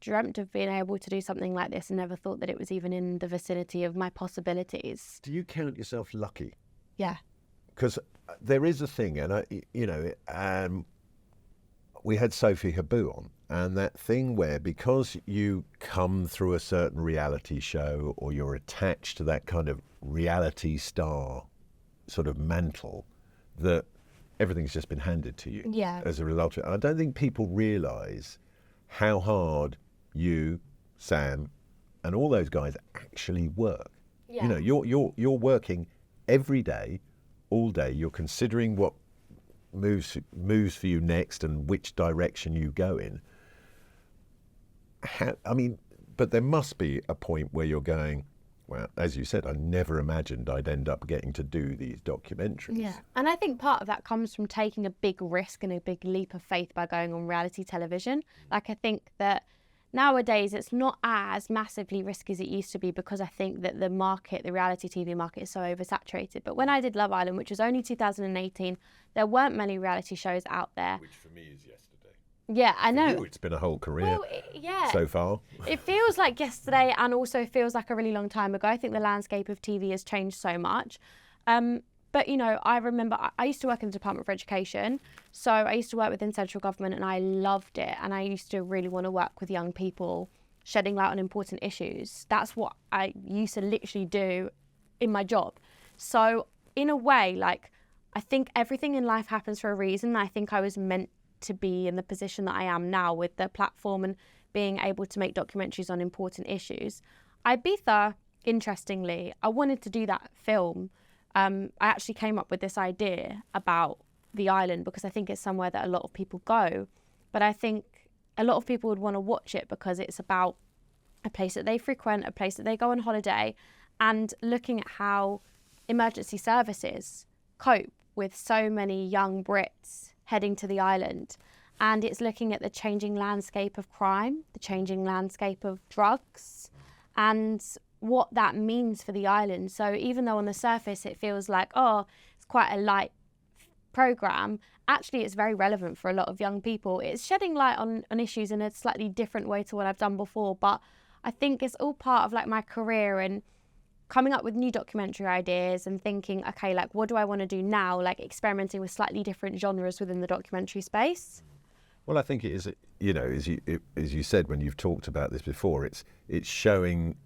dreamt of being able to do something like this, and never thought that it was even in the vicinity of my possibilities. Do you count yourself lucky? Yeah. Because there is a thing, and we had Sophie Haboo on, and that thing where, because you come through a certain reality show, or you're attached to that kind of reality star sort of mantle, that everything's just been handed to you as a result of it. I don't think people realise how hard you, Sam, and all those guys actually work. Yeah. You're working every day, all day. You're considering what moves for you next and which direction you go in. But there must be a point where you're going, well, as you said, I never imagined I'd end up getting to do these documentaries. Yeah, and I think part of that comes from taking a big risk and a big leap of faith by going on reality television. Like, I think that nowadays it's not as massively risky as it used to be, because I think that the reality TV market is so oversaturated. But when I did Love Island, which was only 2018, there weren't many reality shows out there. Which for me is yesterday. Yeah, I know. For you, it's been a whole career so far. It feels like yesterday, and also feels like a really long time ago. I think the landscape of TV has changed so much. But, I remember I used to work in the Department for Education. So I used to work within central government, and I loved it. And I used to really want to work with young people, shedding light on important issues. That's what I used to literally do in my job. So in a way, I think everything in life happens for a reason. I think I was meant to be in the position that I am now, with the platform and being able to make documentaries on important issues. Ibiza, interestingly, I wanted to do that film. I actually came up with this idea about the island because I think it's somewhere that a lot of people go, but I think a lot of people would want to watch it because it's about a place that they frequent, a place that they go on holiday, and looking at how emergency services cope with so many young Brits heading to the island. And it's looking at the changing landscape of crime, the changing landscape of drugs, and what that means for the island. So even though on the surface it feels like, it's quite a light programme, actually it's very relevant for a lot of young people. It's shedding light on issues in a slightly different way to what I've done before, but I think it's all part of my career and coming up with new documentary ideas and thinking, okay, what do I want to do now? Experimenting with slightly different genres within the documentary space. Well, I think it is, as you said when you've talked about this before, it's showing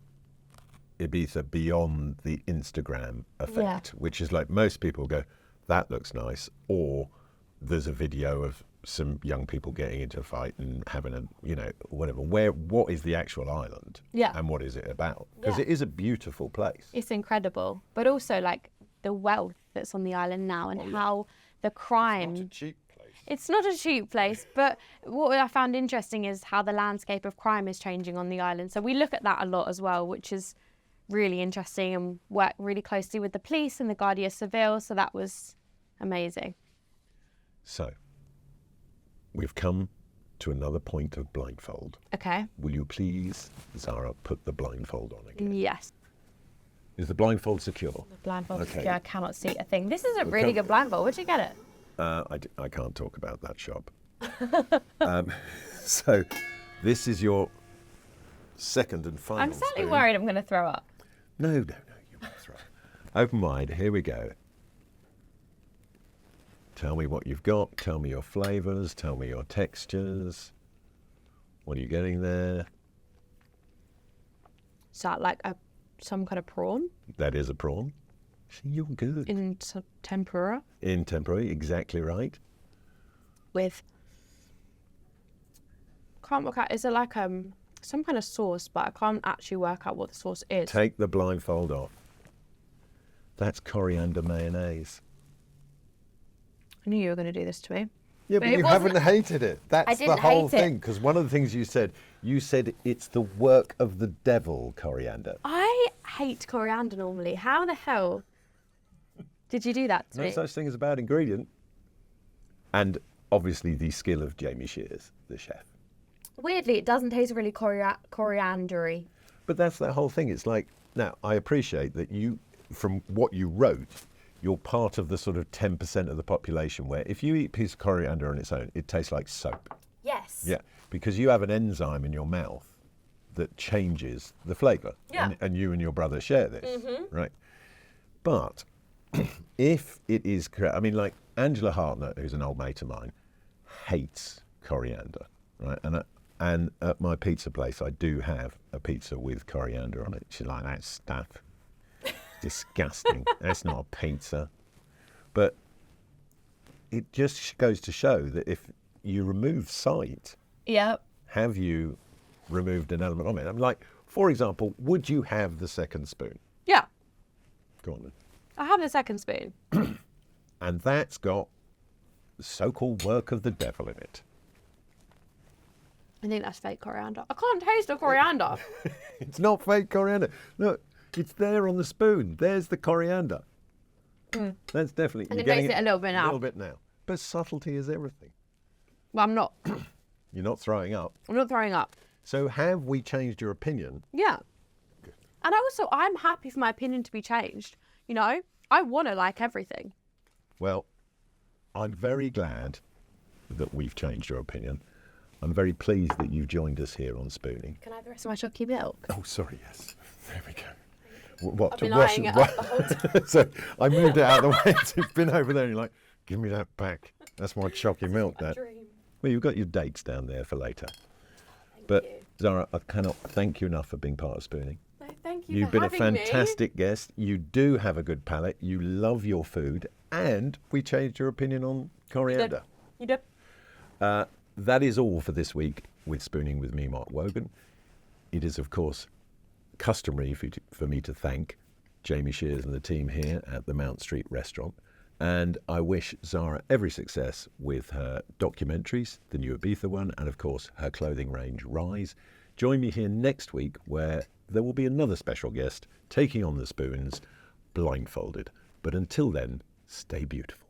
Ibiza beyond the Instagram effect, which is most people go, that looks nice, or there's a video of some young people getting into a fight and having whatever. What is the actual island? Yeah. And what is it about? Because it is a beautiful place. It's incredible, but also the wealth that's on the island now, and how the crime... It's not a cheap place. It's not a cheap place, but what I found interesting is how the landscape of crime is changing on the island. So we look at that a lot as well, which is really interesting, and work really closely with the police and the Guardia Civil. So that was amazing. So we've come to another point of blindfold. Okay. Will you please, Zara, put the blindfold on again? Yes. Is the blindfold secure? The blindfold. Okay. Yeah, I cannot see a thing. This is a really good blindfold. Where'd you get it? I can't talk about that shop. So this is your second and final I'm slightly spoon. worried I'm going to throw up. No, you won't throw. Open wide, here we go. Tell me what you've got, tell me your flavours, tell me your textures. What are you getting there? Is that like some kind of prawn? That is a prawn. See, you're good. In tempura? In tempura, exactly right. With... Can't work out, is it like some kind of sauce, but I can't actually work out what the sauce is. Take the blindfold off. That's coriander mayonnaise. I knew you were going to do this to me. Yeah, but you haven't hated it. That's the whole hate it. thing. Because one of the things you said it's the work of the devil, coriander. I hate coriander normally. How the hell did you do that to No me? such thing as a bad ingredient. And obviously the skill of Jamie Shears, the chef. Weirdly, it doesn't taste really coriandery. But that's the whole thing. It's like, now, I appreciate that you, from what you wrote, you're part of the sort of 10% of the population where if you eat a piece of coriander on its own, it tastes like soap. Yes. Yeah, because you have an enzyme in your mouth that changes the flavour. Yeah. And you and your brother share this, right? But if it is, I mean, like Angela Hartnett, who's an old mate of mine, hates coriander, right? And at my pizza place, I do have a pizza with coriander on it. She's like, that stuff. Disgusting. That's not a pizza. But it just goes to show that if you remove sight, Yep. have you removed an element of it? I'm like, for example, would you have the second spoon? Yeah. Go on then. I have the second spoon. And that's got the so-called work of the devil in it. I think that's fake coriander. I can't taste the coriander. It's not fake coriander. Look, it's there on the spoon. There's the coriander. That's definitely... I you're can taste getting it a little bit now. A little bit now. But subtlety is everything. Well, I'm not. You're not throwing up. I'm not throwing up. So have we changed your opinion? Yeah. Good. And also, I'm happy for my opinion to be changed. You know, I want to like everything. Well, I'm very glad that we've changed your opinion. I'm very pleased that you've joined us here on Spooning. Can I have the rest of my chalky milk? Oh, sorry, yes. There we go. What, I've to been wash eyeing it? it up the whole time. So I moved it out of the way. It's been over there and you're like, give me that back. That's my chalky milk, that. Dream. Well, you've got your dates down there for later. But you. Zara, I cannot thank you enough for being part of Spooning. No, thank you You've for been a having me. fantastic guest. You do have a good palate. You love your food. And we changed your opinion on coriander. You did. That is all for this week with Spooning with me, Mark Wogan. It is, of course, customary for me to thank Jamie Shears and the team here at the Mount Street restaurant. And I wish Zara every success with her documentaries, the new Ibiza one, and of course her clothing range, Rise. Join me here next week where there will be another special guest taking on the spoons blindfolded. But until then, stay beautiful.